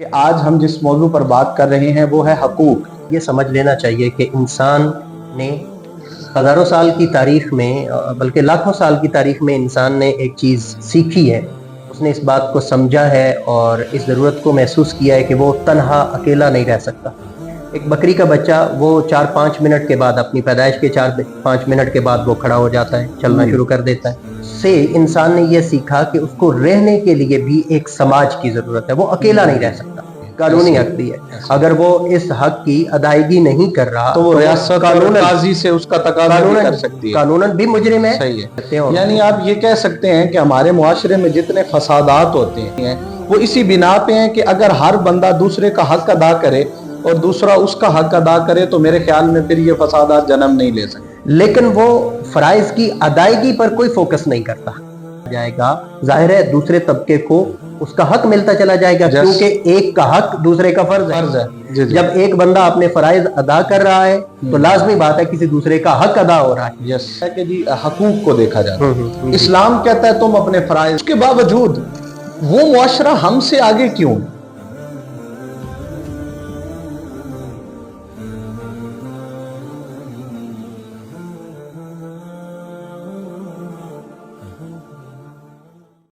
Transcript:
کہ آج ہم جس موضوع پر بات کر رہے ہیں وہ ہے حقوق۔ یہ سمجھ لینا چاہیے کہ انسان نے ہزاروں سال کی تاریخ میں بلکہ لاکھوں سال کی تاریخ میں انسان نے ایک چیز سیکھی ہے، اس نے اس بات کو سمجھا ہے اور اس ضرورت کو محسوس کیا ہے کہ وہ تنہا اکیلا نہیں رہ سکتا۔ ایک بکری کا بچہ وہ 4-5 منٹ کے بعد، اپنی پیدائش کے 4-5 منٹ کے بعد وہ کھڑا ہو جاتا ہے، چلنا شروع کر دیتا ہے۔ سے انسان نے یہ سیکھا کہ اس کو رہنے کے لیے بھی ایک سماج کی ضرورت ہے، وہ اکیلا نہیں رہ سکتا۔ قانونی حق بھی ہے، اگر وہ اس حق کی ادائیگی نہیں کر رہا تو وہ ریاست اور قاضی سے اس کا تقاضا بھی کر سکتی ہے، قانوناً بھی مجرم ہے۔ صحیح ہے۔ یعنی آپ یہ کہہ سکتے ہیں کہ ہمارے معاشرے میں جتنے فسادات ہوتے ہیں وہ اسی بنا پہ ہیں کہ اگر ہر بندہ دوسرے کا حق ادا کرے اور دوسرا اس کا حق ادا کرے تو میرے خیال میں پھر یہ فسادات جنم نہیں لے سکتے۔ لیکن وہ فرائض کی ادائیگی پر کوئی فوکس نہیں کرتا جائے گا، ظاہر ہے دوسرے طبقے کو اس کا حق ملتا چلا جائے گا، کیونکہ ایک کا حق دوسرے کا فرض ہے۔ جب ایک بندہ اپنے فرائض ادا کر رہا ہے تو لازمی بات ہے کسی دوسرے کا حق ادا ہو رہا ہے۔ کہ جی حقوق کو دیکھا جاتا ہے، اسلام کہتا ہے تم اپنے فرائض، اس کے باوجود وہ معاشرہ ہم سے آگے کیوں؟